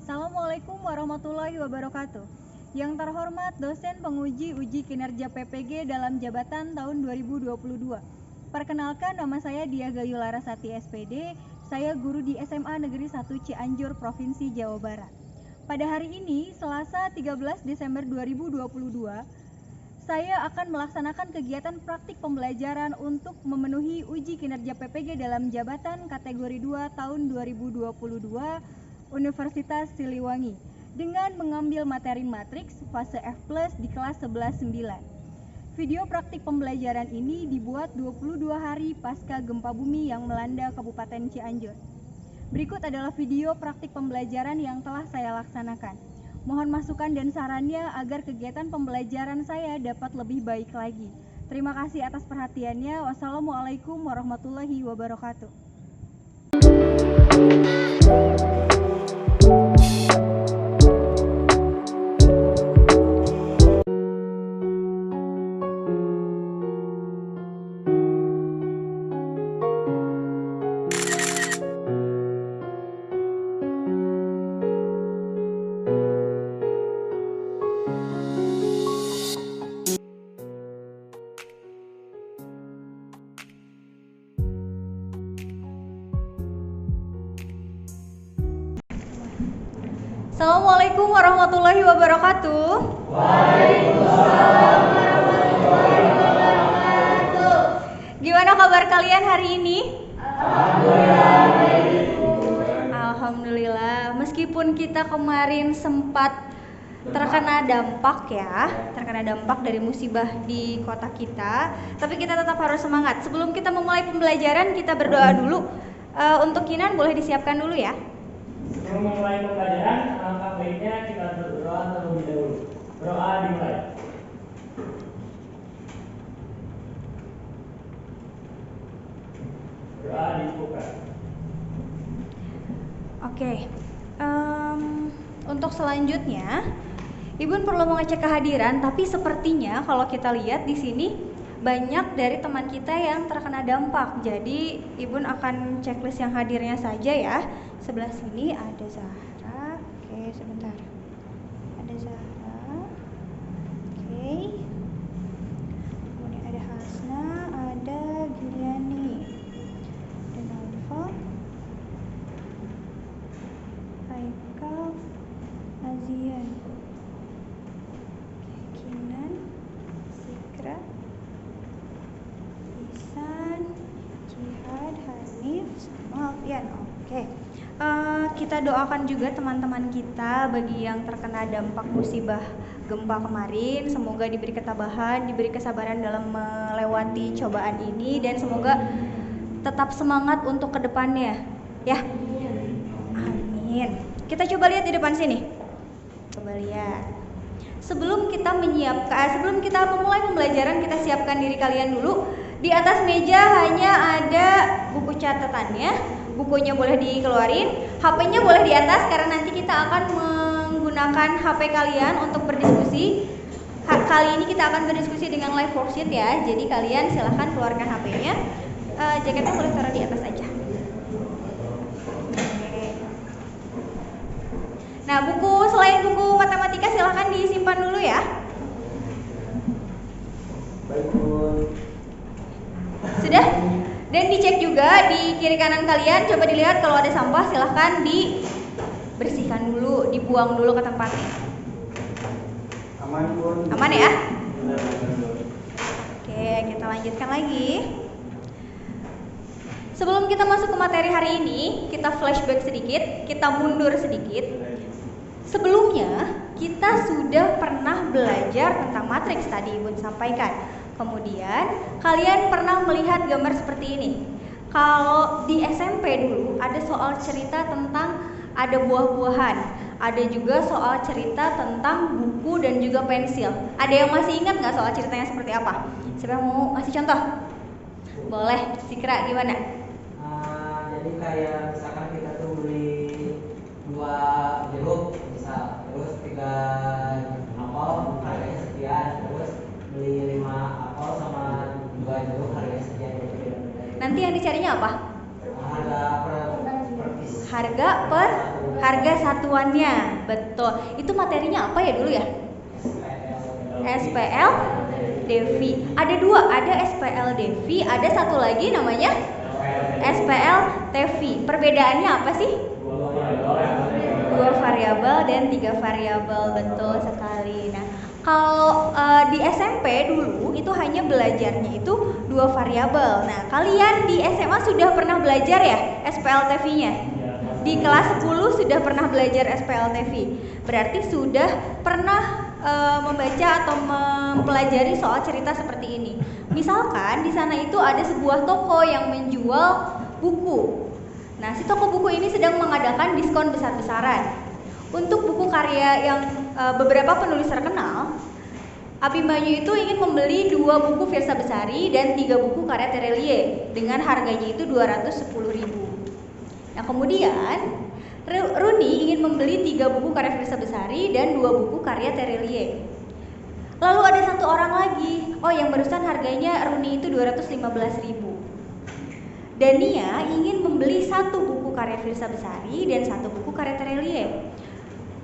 Assalamualaikum warahmatullahi wabarakatuh. Yang terhormat dosen penguji uji kinerja PPG dalam jabatan tahun 2022. Perkenalkan, nama saya Dia Gayu Larasati SPD. Saya guru di SMA Negeri 1 Cianjur, Provinsi Jawa Barat. Pada hari ini, Selasa 13 Desember 2022, saya akan melaksanakan kegiatan praktik pembelajaran untuk memenuhi uji kinerja PPG dalam jabatan kategori 2 tahun 2022 Universitas Siliwangi dengan mengambil materi matriks fase F+ di kelas 11-9. Video praktik pembelajaran ini dibuat 22 hari pasca gempa bumi yang melanda Kabupaten Cianjur. Berikut adalah video praktik pembelajaran yang telah saya laksanakan. Mohon masukan dan sarannya agar kegiatan pembelajaran saya dapat lebih baik lagi. Terima kasih atas perhatiannya. Wassalamualaikum warahmatullahi wabarakatuh. Assalamualaikum warahmatullahi wabarakatuh. Waalaikumsalam warahmatullahi wabarakatuh. Gimana kabar kalian hari ini? Alhamdulillah. Meskipun kita kemarin sempat terkena dampak dari musibah di kota kita, tapi kita tetap harus semangat. Sebelum kita memulai pembelajaran, kita berdoa dulu. Untuk Kinan boleh disiapkan dulu ya. Sebelum memulai pembelajaran, alangkah baiknya kita berdoa terlebih dahulu. Doa dimulai. Doa dibuka. Oke. Untuk selanjutnya, Ibu perlu mengecek kehadiran, tapi sepertinya kalau kita lihat di sini banyak dari teman kita yang terkena dampak. Jadi Ibu akan checklist yang hadirnya saja ya. Sebelah sini ada Zahra. Oke, sebentar. Ada Zahra. Oke. Kemudian ada Hasna, ada Juliani, ada Nalfa, Haikal, Azian, Kinan, Sikra, Ihsan, Jihad, Hanif, sama Alfian. Oke. Kita doakan juga teman-teman kita bagi yang terkena dampak musibah gempa kemarin, semoga diberi ketabahan, diberi kesabaran dalam melewati cobaan ini, dan semoga tetap semangat untuk kedepannya ya. Amin. Kita coba lihat di depan sini. Coba lihat. Sebelum kita memulai pembelajaran, kita siapkan diri kalian dulu. Di atas meja hanya ada buku catatannya. Bukunya boleh dikeluarin, HP-nya boleh di atas karena nanti kita akan menggunakan HP kalian untuk berdiskusi. Kali ini kita akan berdiskusi dengan live worksheet ya. Jadi kalian silahkan keluarkan HP-nya. Jaketnya boleh taruh di atas aja. Nah, selain buku matematika silahkan disimpan dulu ya. Baik, Bu. Sudah? Dan dicek juga di kiri kanan kalian, coba dilihat kalau ada sampah silahkan dibersihkan dulu, dibuang dulu ke tempatnya. Aman, Bu. Aman ya? Oke, kita lanjutkan lagi. Sebelum kita masuk ke materi hari ini, kita flashback sedikit, kita mundur sedikit. Sebelumnya, kita sudah pernah belajar tentang matriks tadi Ibu sampaikan. Kemudian kalian pernah melihat gambar seperti ini. Kalau di SMP dulu ada soal cerita tentang ada buah-buahan, ada juga soal cerita tentang buku dan juga pensil. Ada yang masih ingat nggak soal ceritanya seperti apa? Siapa yang mau ngasih contoh? Boleh, Sikra gimana? Jadi kayak misalkan kita tuh beli 2 jeruk misal, terus 3 apel harganya sekian, terus beli 5 apel sama 2 jeruk harganya sekian. Nanti yang dicarinya apa? Harga per harga satuannya. Betul. Itu materinya apa ya dulu ya? SPL Devi. Ada dua, ada SPL Devi, ada satu lagi namanya SPL Tevi. Perbedaannya apa sih? Dua variabel dan 3 variabel, betul sekali. Nah, kalau di SMP dulu itu hanya belajarnya itu 2 variabel. Nah, kalian di SMA sudah pernah belajar ya SPL Tevi-nya? Di kelas 10 sudah pernah belajar SPL Tevi. Berarti sudah pernah membaca atau mempelajari soal cerita seperti ini. Misalkan di sana itu ada sebuah toko yang menjual buku. Nah, si toko buku ini sedang mengadakan diskon besar-besaran. Untuk buku karya yang beberapa penulis terkenal, Abimanyu itu ingin membeli 2 buku Firsa Besari dan 3 buku karya Terelie dengan harganya itu 210.000. Nah, kemudian Runi ingin membeli 3 buku karya Firsa Besari dan 2 buku karya Terelie. Lalu ada satu orang lagi, yang barusan harganya Runi itu 215.000. Dania ingin membeli 1 buku karya Firsa Besari dan 1 buku karya Terelie.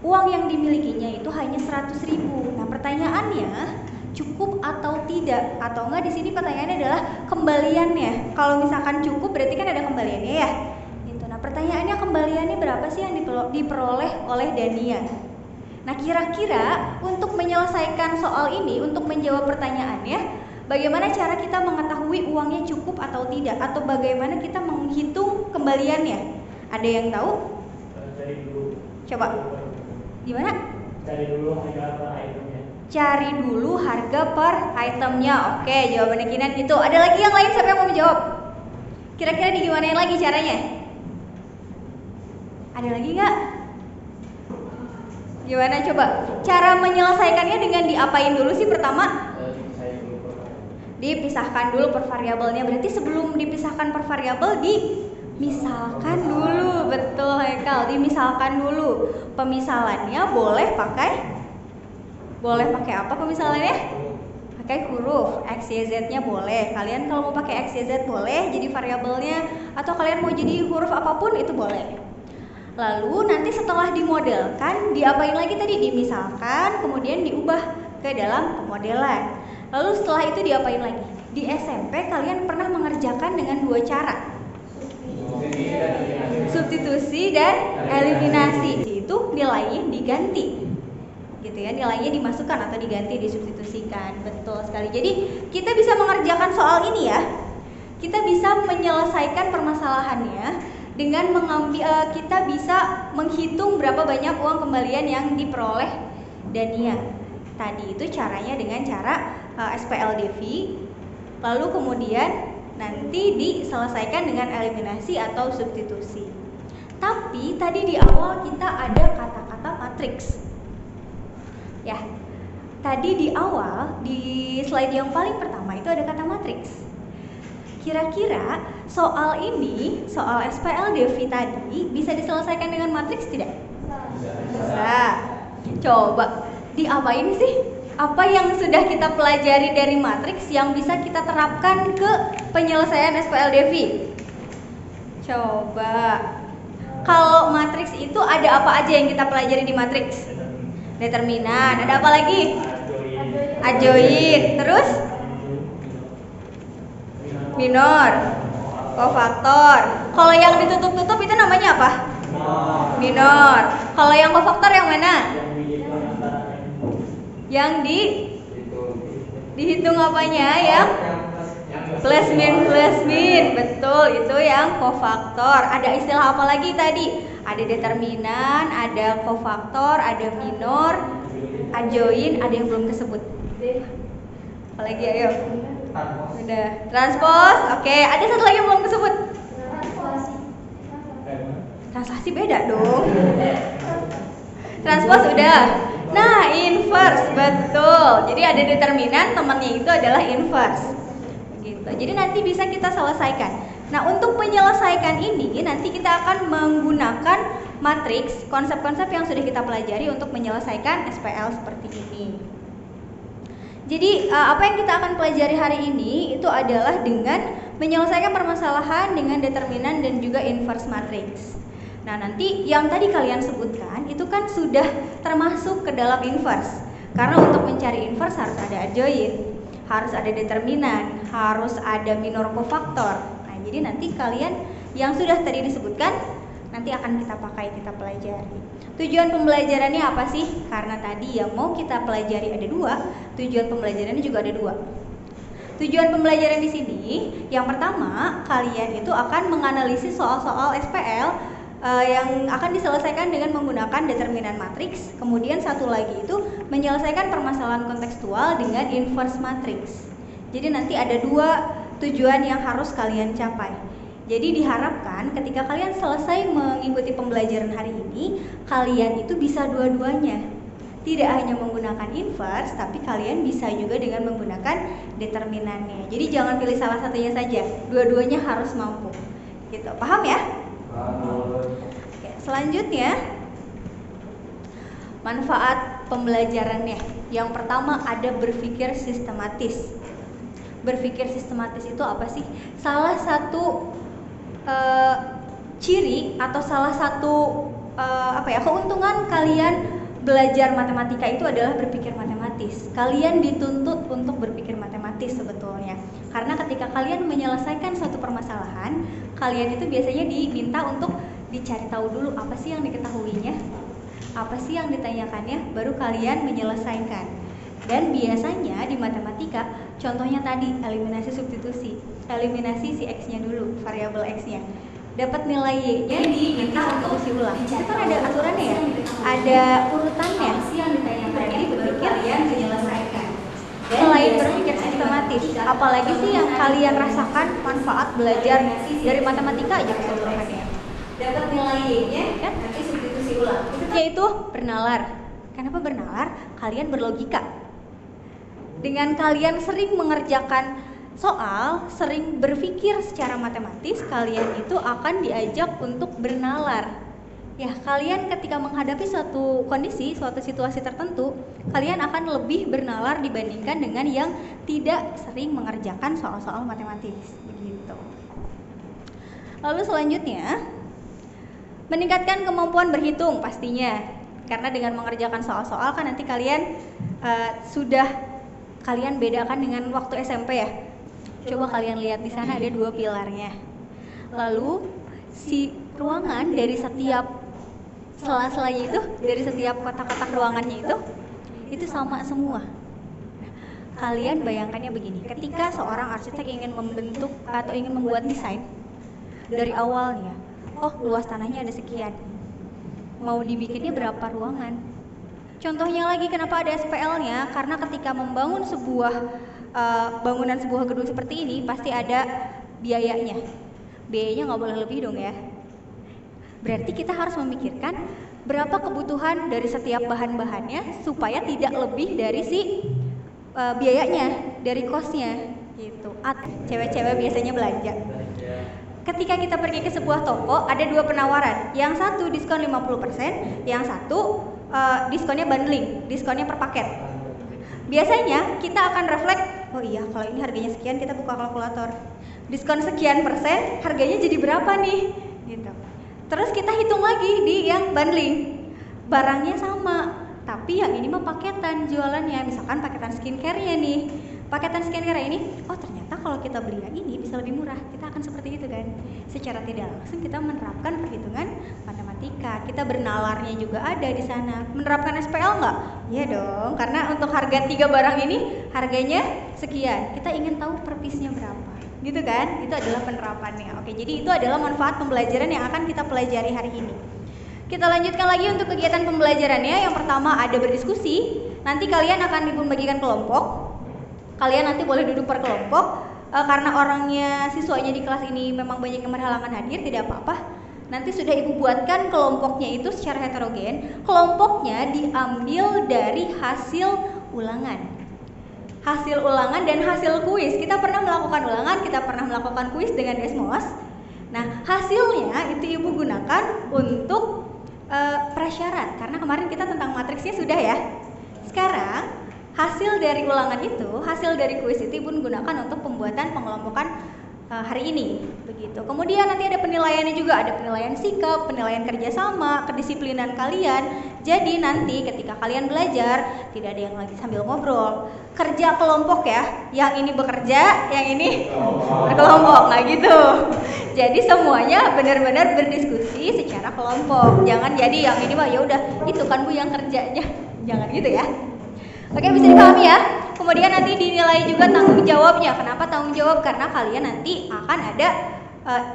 Uang yang dimilikinya itu hanya 100.000. Nah, pertanyaannya cukup atau tidak? Atau enggak, di sini pertanyaannya adalah kembaliannya. Kalau misalkan cukup berarti kan ada kembaliannya ya. Gitu. Nah, pertanyaannya kembaliannya berapa sih yang diperoleh oleh Dania? Nah, kira-kira untuk menyelesaikan soal ini, untuk menjawab pertanyaannya, bagaimana cara kita mengetahui uangnya cukup atau tidak? Atau bagaimana kita menghitung kembaliannya? Ada yang tahu? Cari dulu. Coba. Gimana? Cari dulu harga per itemnya. Cari dulu harga per itemnya. Oke, jawabannya Kinan gitu. Ada lagi yang lain, siapa yang mau menjawab? Kira-kira digimanain lagi caranya? Ada lagi nggak? Gimana coba? Cara menyelesaikannya dengan diapain dulu sih pertama? Dipisahkan dulu per variabelnya. Berarti sebelum dipisahkan per variabel dimisalkan dulu. Betul, Hekal. Dimisalkan dulu. Pemisalannya boleh pakai apa pemisalannya? Pakai huruf. X, Y, Z-nya boleh. Kalian kalau mau pakai X, Y, Z boleh jadi variabelnya, atau kalian mau jadi huruf apapun itu boleh. Lalu nanti setelah dimodelkan, diapain lagi tadi? Dimisalkan, kemudian diubah ke dalam pemodelan. Lalu setelah itu diapain lagi? Di SMP kalian pernah mengerjakan dengan 2 cara. Substitusi dan eliminasi. Itu nilainya diganti. Gitu ya, nilainya dimasukkan atau diganti, disubstitusikan. Betul sekali. Jadi, kita bisa mengerjakan soal ini ya. Kita bisa menyelesaikan permasalahannya dengan mengambil, kita bisa menghitung berapa banyak uang kembalian yang diperoleh Dania. Tadi itu caranya dengan cara SPL Devi. Lalu kemudian nanti diselesaikan dengan eliminasi atau substitusi. Tapi tadi di awal kita ada kata-kata matriks. Ya. Tadi di awal di slide yang paling pertama itu ada kata matriks. Kira-kira soal ini, soal SPL Devi tadi bisa diselesaikan dengan matriks tidak? Bisa. Coba diapain sih? Apa yang sudah kita pelajari dari matriks yang bisa kita terapkan ke penyelesaian SPL Devi? Coba. Kalau matriks itu ada apa aja yang kita pelajari di matriks? Determinan. Ada apa lagi? Adjoin. Terus? Minor. Kofaktor. Kalau yang ditutup-tutup itu namanya apa? Minor. Kalau yang kofaktor yang mana? Yang dihitung apanya? Yang plus min. Betul, itu yang kofaktor. Ada istilah apa lagi tadi? Ada determinan, ada kofaktor, ada minor, adjoin, ada yang belum kesebut. Apalagi ayo. Udah. Transpos. Oke, ada satu lagi yang belum kesebut. Translasi beda dong. Transpos udah. Nah, inverse, betul. Jadi ada determinan, temannya itu adalah inverse. Gitu. Jadi nanti bisa kita selesaikan. Nah, untuk menyelesaikan ini nanti kita akan menggunakan matriks, konsep-konsep yang sudah kita pelajari untuk menyelesaikan SPL seperti ini. Jadi apa yang kita akan pelajari hari ini itu adalah dengan menyelesaikan permasalahan dengan determinan dan juga inverse matrix. Nah, nanti yang tadi kalian sebutkan itu kan sudah termasuk ke dalam inverse. Karena untuk mencari inverse harus ada adjoint, harus ada determinan, harus ada minor cofactor. Nah, jadi nanti kalian yang sudah tadi disebutkan nanti akan kita pakai, kita pelajari. Tujuan pembelajarannya apa sih? Karena tadi yang mau kita pelajari ada 2, tujuan pembelajarannya juga ada 2. Tujuan pembelajaran di sini, yang pertama, kalian itu akan menganalisis soal-soal SPL yang akan diselesaikan dengan menggunakan determinan matriks. Kemudian satu lagi itu menyelesaikan permasalahan kontekstual dengan inverse matrix. Jadi nanti ada 2 tujuan yang harus kalian capai. Jadi diharapkan ketika kalian selesai mengikuti pembelajaran hari ini, kalian itu bisa dua-duanya. Tidak hanya menggunakan inverse, tapi kalian bisa juga dengan menggunakan determinannya. Jadi jangan pilih salah satunya saja, dua-duanya harus mampu. Gitu, paham ya? Oke, selanjutnya manfaat pembelajarannya. Yang pertama ada berpikir sistematis. Berpikir sistematis itu apa sih? Salah satu ciri atau salah satu keuntungan kalian belajar matematika itu adalah berpikir matematis. Kalian dituntut untuk berpikir matematis sebetulnya. Karena ketika kalian menyelesaikan suatu permasalahan, kalian itu biasanya diminta untuk dicari tahu dulu apa sih yang diketahuinya, apa sih yang ditanyakannya, baru kalian menyelesaikan. Dan biasanya di matematika, contohnya tadi eliminasi substitusi, eliminasi si X-nya dulu, variabel X-nya. Dapat nilai Y-nya diminta untuk isi ulang. Itu kan ada aturannya ya, ada urutannya. Jadi berpikir yang menyelesaikan. Selain berpikir sistematis, apalagi sih yang kalian rasakan manfaat belajar dari matematika aja keseluruhannya? Dapat nilai Y-nya, kan? Nanti substitusi ulang. Yaitu bernalar. Kenapa bernalar? Kalian berlogika. Dengan kalian sering mengerjakan soal, sering berpikir secara matematis, kalian itu akan diajak untuk bernalar. Ya, kalian ketika menghadapi suatu kondisi, suatu situasi tertentu, kalian akan lebih bernalar dibandingkan dengan yang tidak sering mengerjakan soal-soal matematis. Begitu. Lalu selanjutnya, meningkatkan kemampuan berhitung pastinya. Karena dengan mengerjakan soal-soal kan nanti kalian sudah kalian bedakan dengan waktu SMP ya. Coba kalian lihat di sana ada 2 pilarnya. Lalu si ruangan dari setiap sela-selanya itu, dari setiap kotak-kotak ruangannya itu sama semua. Kalian bayangkannya begini, ketika seorang arsitek ingin membentuk atau ingin membuat desain dari awalnya, oh luas tanahnya ada sekian, mau dibikinnya berapa ruangan. Contohnya lagi kenapa ada SPL-nya, karena ketika membangun sebuah bangunan sebuah gedung seperti ini pasti ada biayanya. Biayanya nggak boleh lebih dong ya. Berarti kita harus memikirkan berapa kebutuhan dari setiap bahan-bahannya supaya tidak lebih dari si biayanya, dari cost-nya gitu. Cewek-cewek biasanya belanja. Ketika kita pergi ke sebuah toko ada 2 penawaran. Yang satu diskon 50%, yang satu diskonnya bundling, diskonnya per paket. Biasanya kita akan refleks, oh iya kalau ini harganya sekian, kita buka kalkulator. Diskon sekian persen, harganya jadi berapa nih? Gitu. Terus kita hitung lagi di yang bundling. Barangnya sama, tapi yang ini mah paketan jualannya. Misalkan paketan skincare-nya nih. Paketan skincare ini, oh ternyata kalau kita beli yang ini bisa lebih murah. Kita akan seperti itu kan. Secara tidak langsung kita menerapkan perhitungan matematika. Kita bernalarnya juga ada di sana. Menerapkan SPL nggak? Iya dong, karena untuk harga 3 barang ini harganya sekian. Kita ingin tahu per piece-nya berapa. Gitu kan? Itu adalah penerapannya. Oke, jadi itu adalah manfaat pembelajaran yang akan kita pelajari hari ini. Kita lanjutkan lagi untuk kegiatan pembelajarannya. Yang pertama ada berdiskusi. Nanti kalian akan dibagikan kelompok. Kalian nanti boleh duduk per kelompok. Karena orangnya, siswanya di kelas ini memang banyak yang berhalangan hadir, tidak apa-apa. Nanti sudah ibu buatkan kelompoknya itu secara heterogen. Kelompoknya diambil dari hasil ulangan. Hasil ulangan dan hasil kuis. Kita pernah melakukan ulangan, kita pernah melakukan kuis dengan Desmos. Nah, hasilnya itu ibu gunakan untuk prasyarat. Karena kemarin kita tentang matriksnya sudah ya. Sekarang hasil dari ulangan itu, hasil dari kuis itu ibu gunakan untuk pembuatan pengelompokan hari ini, begitu. Kemudian nanti ada penilaiannya juga, ada penilaian sikap, penilaian kerjasama, kedisiplinan kalian. Jadi nanti ketika kalian belajar tidak ada yang lagi sambil ngobrol, kerja kelompok ya, yang ini bekerja, yang ini berkelompok, nah gitu. Jadi semuanya benar-benar berdiskusi secara kelompok. Jangan jadi yang ini mah ya udah itu kan Bu yang kerjanya, jangan gitu ya. Oke, bisa dipahami ya. Kemudian nanti dinilai juga tanggung jawabnya. Kenapa tanggung jawab? Karena kalian nanti akan ada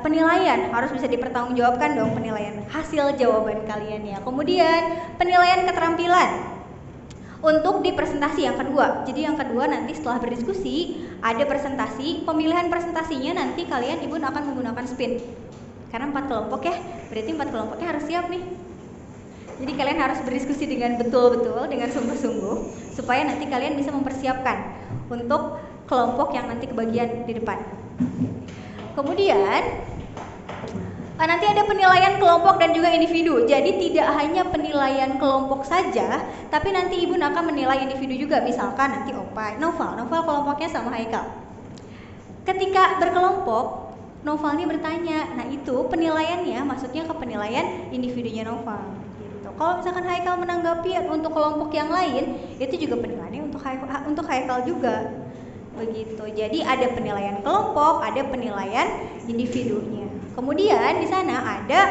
penilaian, harus bisa dipertanggungjawabkan dong penilaian hasil jawaban kalian ya. Kemudian penilaian keterampilan untuk di presentasi yang kedua. Jadi yang kedua nanti setelah berdiskusi ada presentasi. Pemilihan presentasinya nanti kalian Ibu akan menggunakan spin. Karena 4 kelompok ya, berarti 4 kelompoknya harus siap nih. Jadi kalian harus berdiskusi dengan betul-betul, dengan sungguh-sungguh, supaya nanti kalian bisa mempersiapkan untuk kelompok yang nanti kebagian di depan. Kemudian nanti ada penilaian kelompok dan juga individu. Jadi tidak hanya penilaian kelompok saja, tapi nanti Ibu akan menilai individu juga. Misalkan nanti Opai, Noval kelompoknya sama Haikal. Ketika berkelompok, Noval ini bertanya, nah itu penilaiannya masuknya ke penilaian individunya Noval. Kalau misalkan Haikal menanggapi untuk kelompok yang lain, itu juga penilaiannya untuk Haikal juga. Begitu. Jadi ada penilaian kelompok, ada penilaian individunya. Kemudian di sana ada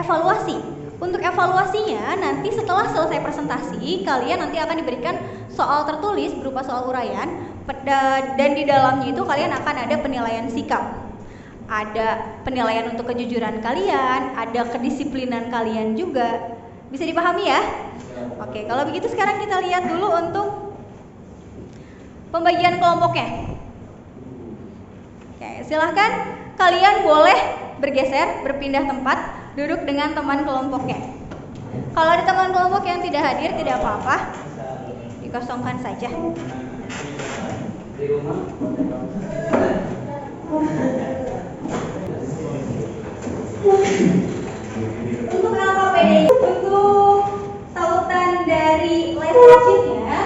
evaluasi. Untuk evaluasinya nanti setelah selesai presentasi, kalian nanti akan diberikan soal tertulis berupa soal uraian, dan di dalamnya itu kalian akan ada penilaian sikap. Ada penilaian untuk kejujuran kalian, ada kedisiplinan kalian juga. Bisa dipahami ya? Oke, kalau begitu sekarang kita lihat dulu untuk pembagian kelompoknya. Oke, silahkan kalian boleh bergeser, berpindah tempat, duduk dengan teman kelompoknya. Kalau ada teman kelompok yang tidak hadir, tidak apa-apa, dikosongkan saja. Untuk LKPD, untuk tautan dari live worksheet-nya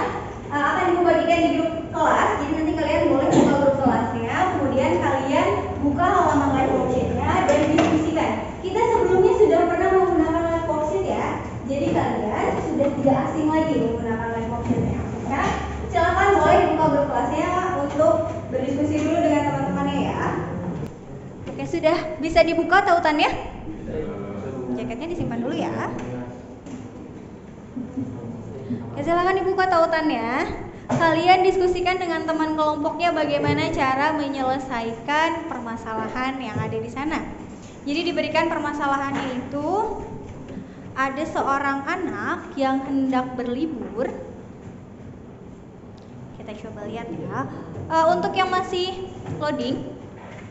akan dibagikan di grup kelas. Jadi nanti kalian boleh buka grup kelasnya, kemudian kalian buka halaman live worksheet-nya dan diskusikan. Kita sebelumnya sudah pernah menggunakan live worksheet ya, jadi kalian sudah tidak asing lagi menggunakan live worksheet-nya. Sekarang silakan boleh buka grup kelasnya untuk berdiskusi dulu dengan teman-temannya ya. Oke, sudah bisa dibuka tautannya? Jaketnya disimpan dulu ya. Oke, silakan dibuka tautannya. Kalian diskusikan dengan teman kelompoknya bagaimana cara menyelesaikan permasalahan yang ada di sana. Jadi diberikan permasalahannya itu ada seorang anak yang hendak berlibur. Kita coba lihat ya. Untuk yang masih loading,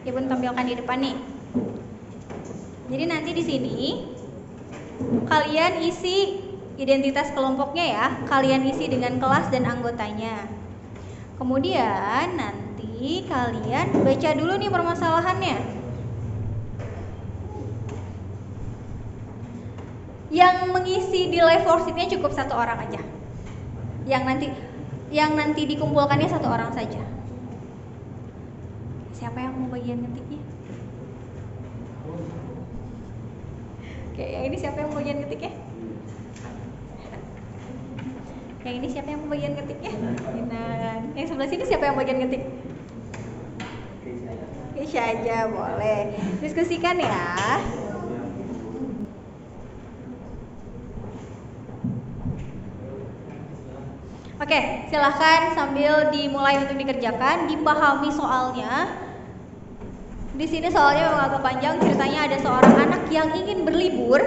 Ibu tampilkan di depan nih. Jadi nanti di sini kalian isi identitas kelompoknya ya. Kalian isi dengan kelas dan anggotanya. Kemudian nanti kalian baca dulu nih permasalahannya. Yang mengisi di live worksheet-nya cukup 1 orang aja. Yang nanti dikumpulkannya 1 orang saja. Siapa yang mau bagian ngetiknya? Oke, yang ini siapa yang mau bagian ngetiknya? Yang ini siapa yang mau bagian ngetiknya? Inan. Yang sebelah sini siapa yang bagian ngetik? Keisha aja, boleh. Diskusikan ya. Oke, silahkan sambil dimulai untuk dikerjakan, dipahami soalnya. Di sini soalnya memang agak panjang, ceritanya ada seorang anak yang ingin berlibur.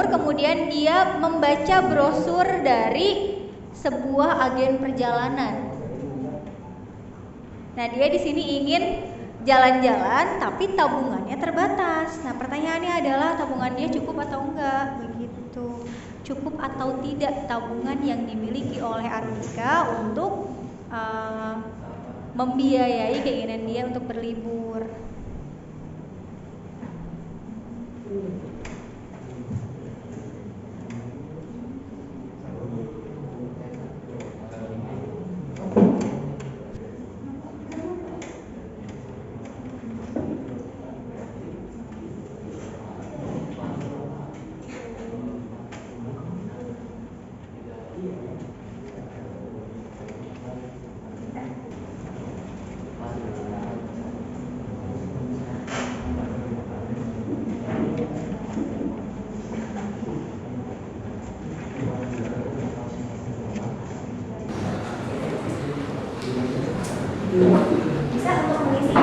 Kemudian dia membaca brosur dari sebuah agen perjalanan. Nah, dia di sini ingin jalan-jalan tapi tabungannya terbatas. Nah, pertanyaannya adalah tabungan dia cukup atau enggak? Begitu. Cukup atau tidak tabungan yang dimiliki oleh Arvika untuk membiayai keinginan dia untuk berlibur. Bisa untuk mengisi.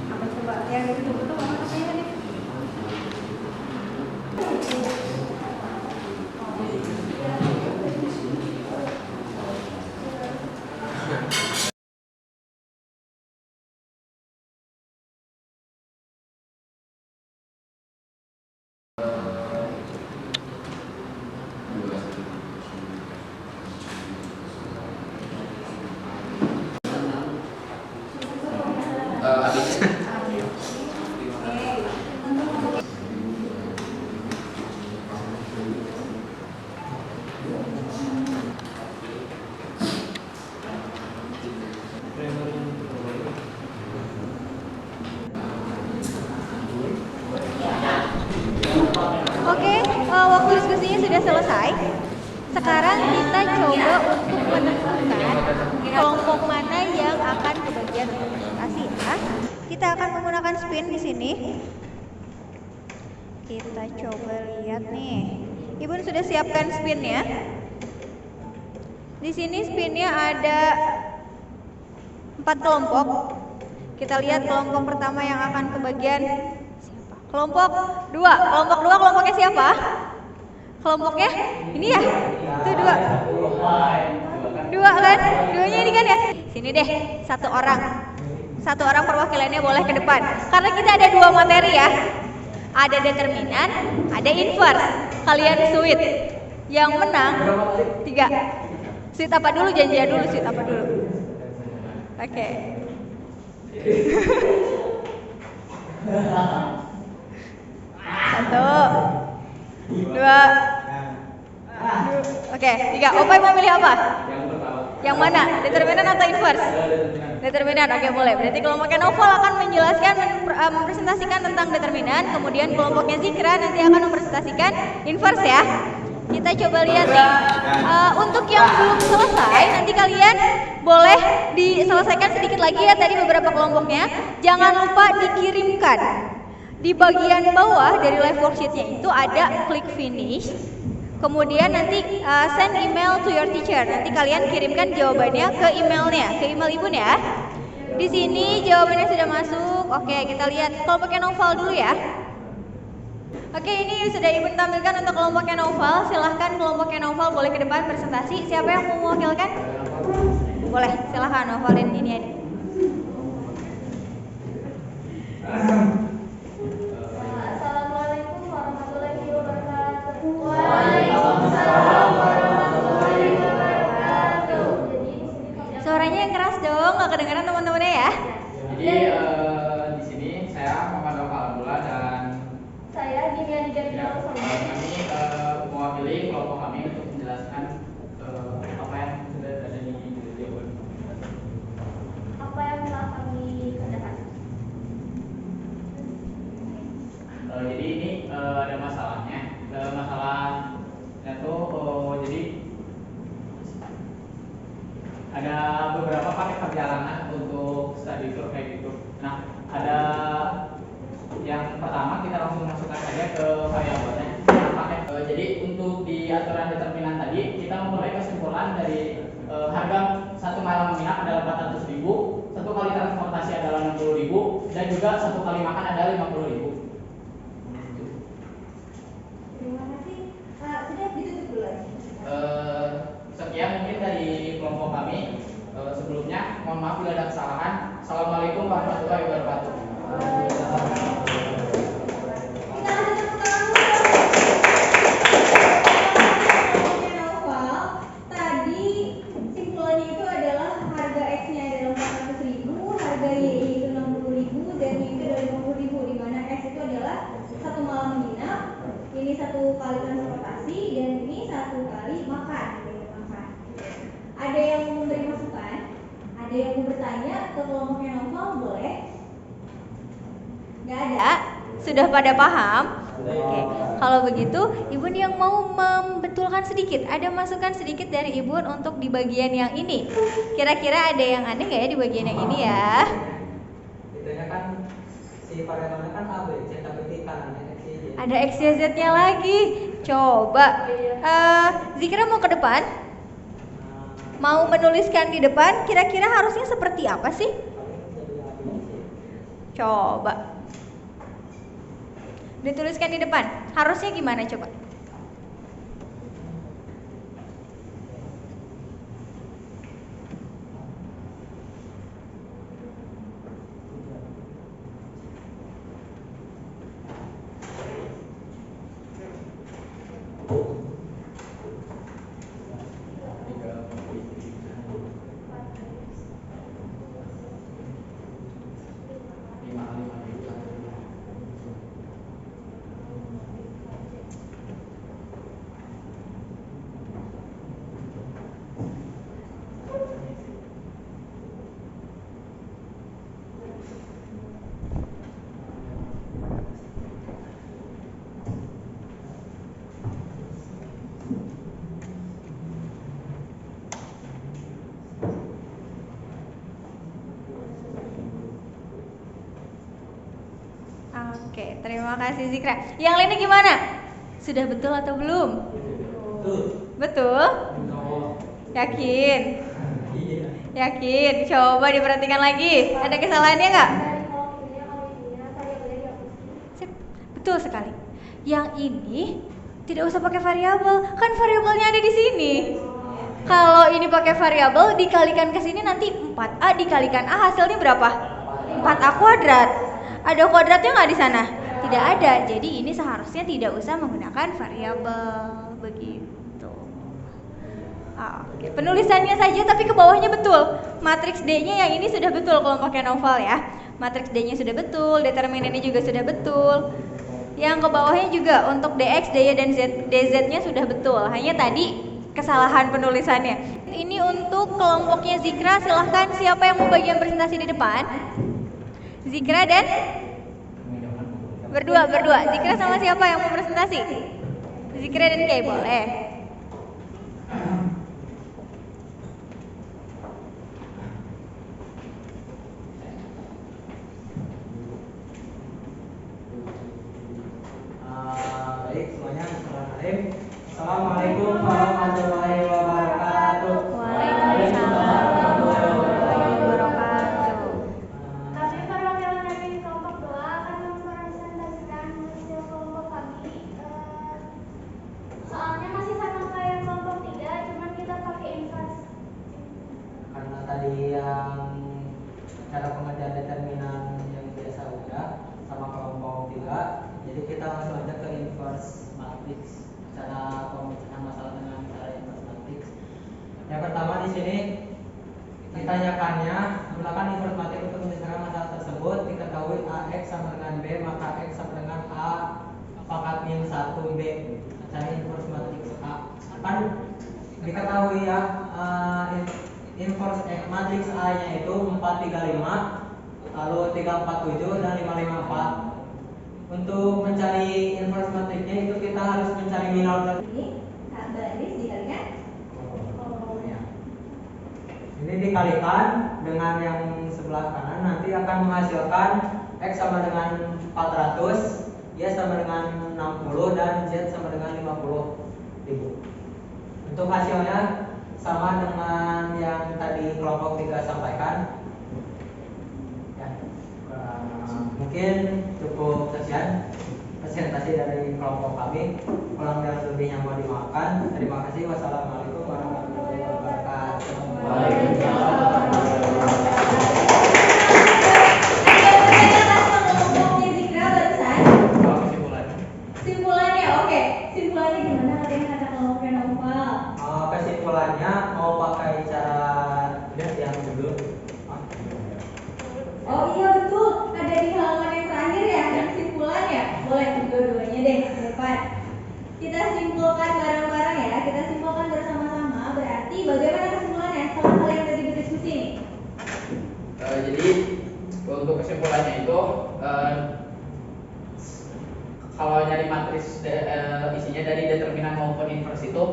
Apa coba yang betul-betul mana katanya nih? Oke, waktu diskusinya sudah selesai. Sekarang kita coba untuk menentukan kelompok mana yang akan kebagian untuk presentasi ya. Kita akan menggunakan spin di sini. Kita coba lihat nih. Ibu sudah siapkan spinnya. Di sini spinnya ada 4 kelompok. Kita lihat kelompok pertama yang akan kebagian siapa? Kelompok 2. Kelompok 2 kelompoknya siapa? Kelompoknya ini ya? Itu 2. 2 kan? 2-nya ini kan ya? Sini deh, 1 orang. 1 orang perwakilannya boleh ke depan. Karena kita ada 2 materi ya. Ada determinan, ada inverse. Kalian sweet. Yang menang 3. Sweet apa dulu? Janjian dulu sweet apa dulu? Oke. Satu, 2, oke, 3. Opai mau milih apa? Yang mana? Determinan atau inverse? Determinan, oke boleh. Berarti kelompoknya Novel akan menjelaskan, mempresentasikan tentang determinan. Kemudian kelompoknya Zikra nanti akan mempresentasikan inverse ya. Kita coba lihat nih. Untuk yang belum selesai, nanti kalian boleh diselesaikan sedikit lagi ya tadi beberapa kelompoknya. Jangan lupa dikirimkan. Di bagian bawah dari live worksheetnya itu ada klik finish. Kemudian nanti send email to your teacher. Nanti kalian kirimkan jawabannya ke emailnya, ke email ibu ya. Di sini jawabannya sudah masuk. Oke, kita lihat kelompoknya Novel dulu ya. Oke, ini sudah ibu tampilkan untuk kelompoknya Novel. Silahkan kelompoknya Novel boleh ke depan presentasi. Siapa yang mau mewakilkan? Boleh, silahkan Novelin ini aja. Assalamualaikum warahmatullahi wabarakatuh. Waalaikumsalam warahmatullahi wabarakatuh. Suaranya yang keras dong, nggak kedengaran teman-temannya ya. Jadi di sini saya Muhammad Novel Abdullah dan Saya Dinia Diganti kami mewakili kelompok kami untuk menjelaskan apa yang sudah ada di video. Apa yang telah kami kerjakan? Jadi ini Nah, ada yang pertama kita langsung masukkan saja ke variabelnya. Jadi untuk di aturan determinan tadi kita memulai kesimpulan dari harga satu malam menginap adalah 400.000, satu kali transportasi adalah 60.000, dan juga satu kali makan adalah 50.000. Terima kasih. Sudah ditutup dulu aja. Sekian mungkin dari kelompok kami. Sebelumnya mohon maaf bila ada kesalahan. Assalamualaikum warahmatullahi wabarakatuh. Tadi simpulannya itu adalah harga X-nya adalah 400.000, harga Y-nya itu 60.000, dan Y itu adalah 50.000, di mana X itu adalah satu malam menginap, ini satu kali transportasi, dan ini satu kali makan. Ada yang mau memberi masukan? Ada yang mau bertanya ke kelompoknya Novel? Boleh? Nggak ada? Sudah pada paham? Oke, kalau begitu Ibu yang mau membetulkan sedikit, ada masukan sedikit dari Ibu untuk di bagian yang ini. Kira-kira ada yang aneh nggak ya di bagian yang ini ya? Itunya kan si variabelnya kan A, B, C, tapi di kanannya X, Y, Z. Ada X, Y, Z-nya lagi. Coba, Zikra mau ke depan? Mau menuliskan di depan, kira-kira harusnya seperti apa sih? Coba dituliskan di depan, harusnya gimana coba? Oke, terima kasih Zikra. Yang lainnya gimana? Sudah betul atau belum? Betul? Yakin? Yakin? Coba diperhatikan lagi. Ada kesalahannya nggak? Dari kolom ini, variabelnya dihapus. Sip, betul sekali. Yang ini tidak usah pakai variabel, kan variabelnya ada di sini. Kalau ini pakai variabel dikalikan ke sini nanti 4A dikalikan A hasilnya berapa? 4A kuadrat. Ada kuadratnya nggak di sana? Tidak ada. Jadi ini seharusnya tidak usah menggunakan variabel begitu. Oke, penulisannya saja tapi ke bawahnya betul. Matriks D-nya yang ini sudah betul kelompoknya Novel ya. Matriks D-nya sudah betul, determinannya juga sudah betul. Yang ke bawahnya juga untuk DX, DY dan DZ-nya sudah betul. Hanya tadi kesalahan penulisannya. Ini untuk kelompoknya Zikra, silahkan siapa yang mau bagian presentasi di depan? Zikra dan berdua. Zikra sama siapa yang mau presentasi? Zikra dan Kay boleh. Baik semuanya, Assalamualaikum warahmatullahi wabarakatuh. Waalaikumsalam warahmatullahi wabarakatuh. Kami perwakilan dari kelompok 2 akan mempresentasikan hasil kelompok kami. Soalnya masih sama kayak kelompok 3, cuman kita pakai invers. Karena tadi yang cara pengerjaan determinan yang biasa udah sama kelompok 3, jadi kita langsung aja ke inverse matrix, cara pemecahan masalah dengan cara inverse matrix. Yang pertama di sini ditanyakannya gunakan inverse matrix untuk menyelesaikan masalah tersebut. Diketahui AX sama dengan B, maka X sama dengan A pangkat min 1 B. Cari inverse matrix A. Kan diketahui ya, inverse matrix A nya itu 435, lalu 347 dan 554. Untuk mencari inverse matrixnya itu kita harus mencari minor. Ini baris dikalikan. Ini dikalikan dengan yang sebelah kanan, nanti nanti akan menghasilkan X sama dengan 400, Y sama dengan 60, dan Z sama dengan 50.000. Untuk hasilnya sama dengan yang tadi kelompok 3 sampaikan. Ya, mungkin cukup sekian presentasi dari kelompok kami. Kurang dan lebihnya mohon dimaafkan. Terima kasih. Wassalamualaikum warahmatullahi wabarakatuh. Simpulannya, oke. Simpulannya gimana? Kalian kata kelompoknya Novel. Kesimpulannya mau pakai cara yang dulu. Oh iya betul, ada di halaman yang terakhir ya, kesimpulan ya. Boleh dua-duanya deh ke depan. Kita simpulkan bareng-bareng ya, kita simpulkan bersama-sama. Berarti bagaimana kesimpulannya setelah kalian tadi berdiskusi nih? Jadi untuk kesimpulannya itu kalau nyari matris isinya dari determinan maupun inverse itu,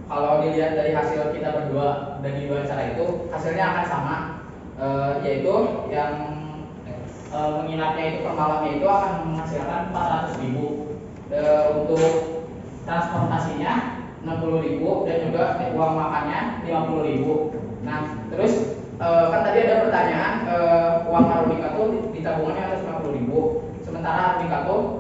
kalau dilihat dari hasil kita berdua dari dua cara itu, hasilnya akan sama, yaitu yang menginapnya itu per malamnya itu akan menghasilkan 400.000, untuk transportasinya 60.000, dan juga uang makannya 50.000. Nah terus kan tadi ada pertanyaan, uang Arunika tuh di tabungannya harus 50.000, sementara Arunika tuh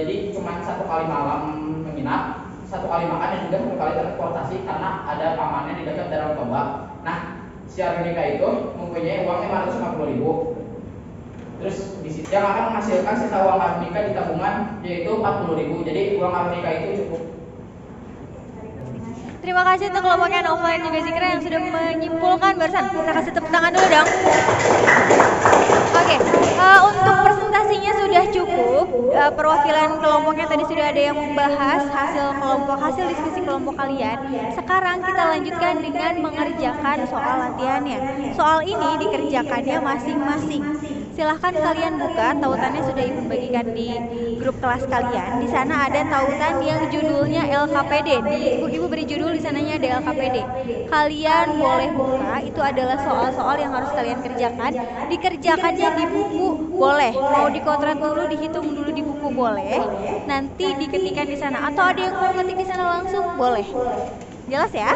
jadi cuma 1 kali malam menginap, 1 kali makan, dan juga 1 kali transportasi karena ada pamannya di dekat Danau Toba. Nah si Arunika itu mempunyai uang 550.000. Terus di situ yang akan menghasilkan sisa uang Arunika di tabungan yaitu 40.000. Jadi uang Arunika itu cukup. Terima kasih untuk kelompoknya Nova dan juga Zikra yang sudah menyimpulkan barusan. Kita kasih tepuk tangan dulu dong. Oke, untuk presentasinya sudah cukup. Perwakilan kelompoknya tadi sudah ada yang membahas hasil diskusi kelompok kalian. Sekarang kita lanjutkan dengan mengerjakan soal latihannya. Soal ini dikerjakannya masing-masing. Silahkan kalian buka, tautannya sudah ibu bagikan di grup kelas kalian. Di sana ada tautan yang judulnya LKPD. Ibu beri judul, di sananya ada LKPD. Kalian boleh buka, itu adalah soal-soal yang harus kalian kerjakan. Dikerjakannya di buku boleh, mau dikotret dulu, dihitung dulu di buku boleh. Nanti diketikkan di sana, atau ada yang mau ngetik di sana langsung boleh. Jelas ya?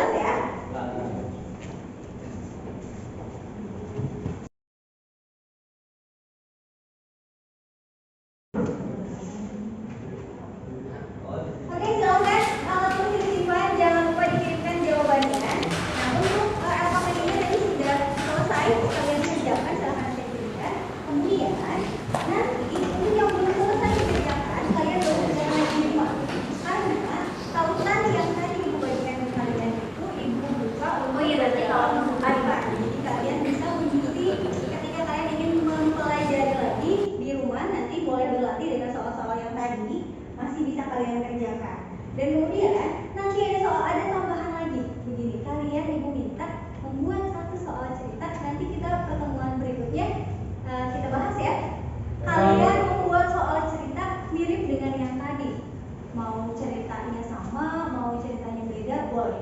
Dan kemudian nanti ada tambahan lagi. Begini, kalian ibu minta membuat satu soal cerita. Nanti kita pertemuan berikutnya kita bahas ya. Kalian membuat soal cerita mirip dengan yang tadi. Mau ceritanya sama, mau ceritanya beda, boleh.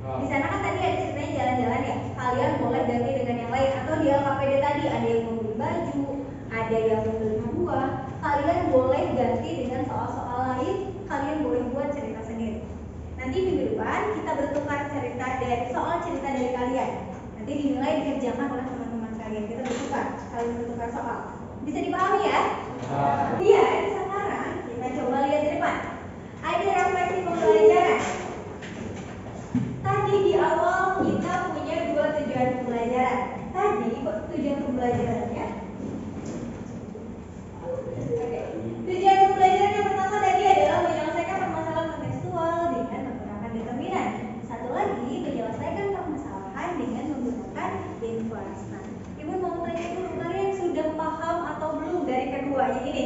Di sana kan tadi ada ceritanya jalan-jalan ya. Kalian boleh ganti dengan yang lain, atau di LKPD tadi ada yang membeli baju, ada yang membeli buah. Kalian boleh ganti dengan soal-soal lain. Kalian boleh buat cerita sendiri. Nanti minggu depan kita bertukar soal cerita dari kalian. Nanti dinilai dikerjakan oleh teman-teman kalian. Kita kalian bertukar soal. Bisa dipahami ya? Iya. Sekarang kita coba lihat di depan. Ada refleksi pembelajaran. Tadi di awal kita punya 2 tujuan pembelajaran. Tadi tujuan pembelajarannya. Tujuan pembelajaran yang pertama tadi adalah menyelesaikan permasalahan kontekstual dengan menggunakan determinan. Satu lagi, menyelesaikan permasalahan dengan menggunakan inverse. Nah, Ibu mau tanya dulu, kalian sudah paham atau belum dari keduanya ini?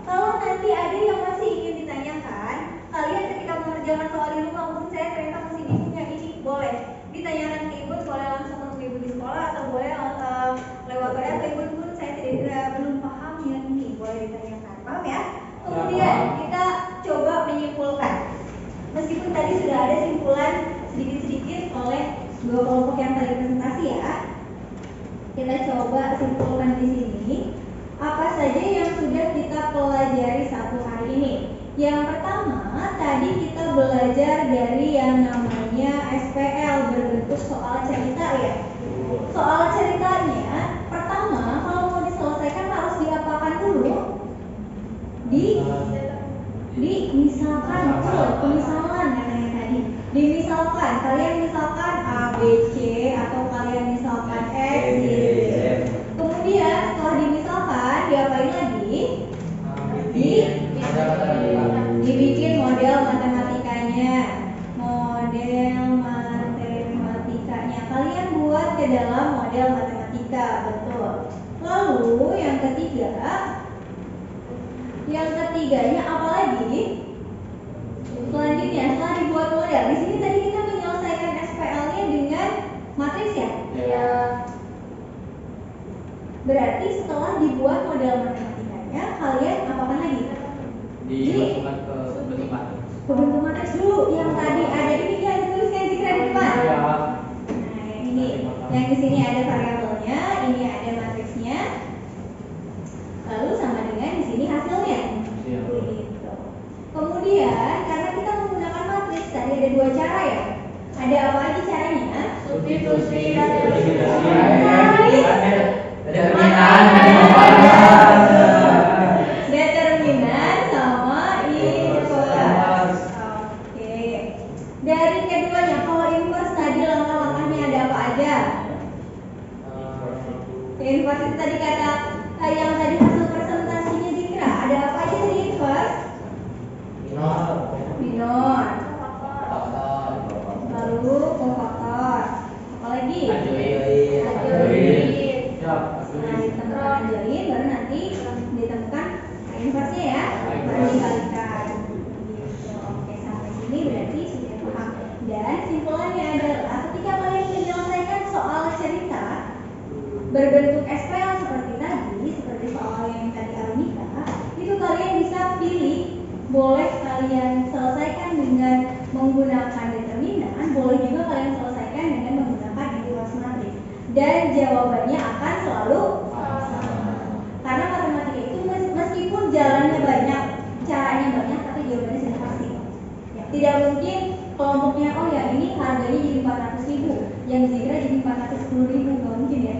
Kalau nanti ada yang masih ingin ditanyakan, kalian ketika mengerjakan soal di rumah, mungkin saya ternyata masih bingung yang ini, boleh ditanyakan ke Ibu, boleh langsung ketemu Ibu di sekolah, atau boleh lewat WA atau Ibu saya belum paham yang ini, boleh ditanyakan. Paham ya? Kemudian kita coba menyimpulkan. Meskipun tadi sudah ada simpulan sedikit-sedikit oleh 2 kelompok yang tadi presentasi ya. kita coba simpulkan di sini apa saja yang sudah kita pelajari satu hari ini. Yang pertama, tadi kita belajar dari yang namanya SPL berbentuk soal cerita ya. Soal ceritanya, pertama kalau mau diselesaikan harus diapakan dulu? Misalkan, betul, pemisalan namanya tadi. Dimisalkan, kalian misalkan A, B, C atau kalian misalkan X, Y, Z. Kemudian setelah dimisalkan, diapain lagi? Dibikin model matematikanya. Kalian buat ke dalam model matematika, betul. Lalu yang ketiganya apa lagi? Selanjutnya setelah dibuat model, di sini tadi kita menyelesaikan SPL-nya dengan matriks ya. Ya. Berarti setelah dibuat model matematikanya, kalian apakan lagi? Dimasukkan ke bentuk matriks. Ke bentuk matriks dulu. Yang tadi ada ini ya, dituliskan di depan. Ya. Nah, yang ini, yang di sini ada variabelnya, ini ada matriksnya. Lalu sama dengan di sini hasilnya. Iya. Gitu. Kemudian karena kita menggunakan matriks tadi ada dua cara ya. Ada apa aja caranya? Substitusi dan Determinan sama inverse. Oke. Dari keduanya, kalau inverse tadi langkah-langkahnya ada apa aja? Inverse itu tadi kata yang tadi hasil presentasinya dikira ada apa aja di inverse? Minor. Lalu kofaktor. Apa lagi? Anjoin. Nah, ditemukan anjoin baru nanti ditemukan inverse-nya ya. Baru dikalikan. Gitu. Oke, sampai sini berarti sudah paham. Dan simpulannya adalah ketika kalian menyelesaikan soal cerita berbentuk SPL seperti tadi, seperti soal yang tadi Almika, itu kalian bisa pilih, boleh kalian selesaikan dengan menggunakan determinan, boleh juga kalian selesaikan dengan menggunakan inverse matrix. Dan jawabannya akan selalu sama. Karena matematika itu meskipun jalannya banyak, caranya banyak, tapi jawabannya sudah pasti. Ya, tidak mungkin kelompoknya yang ini harganya jadi 400.000, yang dikira jadi 410.000, nggak mungkin ya.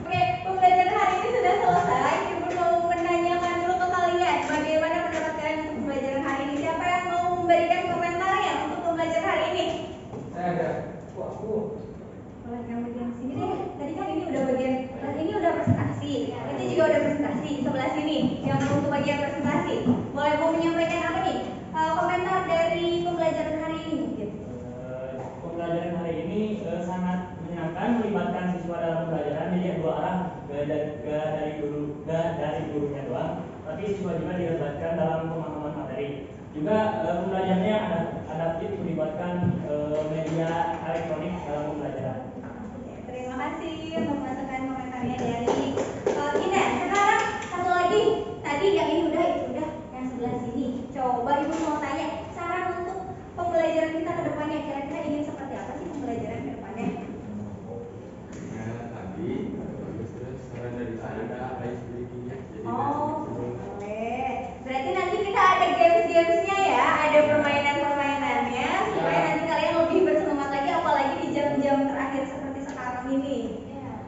Oke, pembelajaran hari ini sudah selesai. Ibu mau menanyakan dulu ke kalian bagaimana pendapat kalian untuk pembelajaran hari ini. Siapa yang mau memberikan komentarnya untuk pembelajaran hari ini? Saya ada. Boleh yang bagian sini deh. Tadi kan ini udah bagian, ini udah presentasi. Ini juga udah presentasi sebelah sini. Yang untuk bagian presentasi, boleh mau menyampaikan apa nih? Komentar dari pembelajaran hari ini mungkin. Pembelajaran hari ini sangat menyenangkan, melibatkan siswa dalam pembelajaran, jadi dua arah, gak dari gurunya doang, tapi siswa juga dilibatkan dalam pemahaman materi. Juga pembelajarannya adaptif, melibatkan media elektronik dalam pembelajaran. Terima kasih untuk masukan komentarnya dari Ina. Sekarang satu lagi, tadi yang ini udah, itu udah, yang sebelah sini. Coba ibu mau tanya, saran untuk pembelajaran kita ke depannya, kira-kira ingin seperti apa sih pembelajaran ke depannya? Tadi saran dari saya ada icebreaking-nya. Oh, boleh. Berarti nanti kita ada games-gamesnya ya, ada permainan-permainannya supaya nanti kalian lebih bersemangat lagi, apalagi di jam-jam terakhir seperti sekarang ini,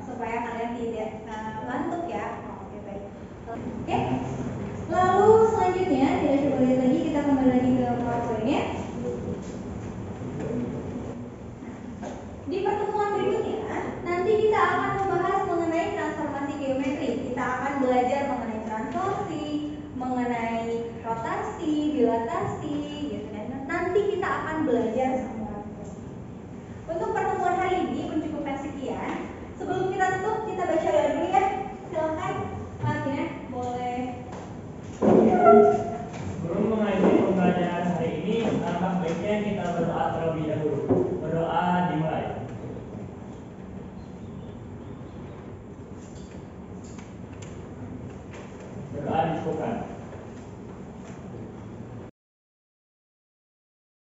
supaya kalian tidak ngantuk ya. Oke, baik. Oke. Lalu selanjutnya kita coba lihat lagi, kita kembali lagi ke PowerPoint-nya. Di pertemuan berikutnya, nanti kita akan membahas mengenai transformasi geometri. Kita akan belajar mengenai transformasi, mengenai rotasi, dilatasi, gitu kan. Nanti kita akan belajar semua. Untuk pertemuan hari ini mencukupkan sekian. Sebelum kita tutup, kita baca doa dulu ya. Silakan, Pak Tina, boleh. Sebelum mengakhiri pembelajaran hari ini, alangkah baiknya kita berdoa terlebih dahulu. Berdoa dimulai. Berdoa disebutkan.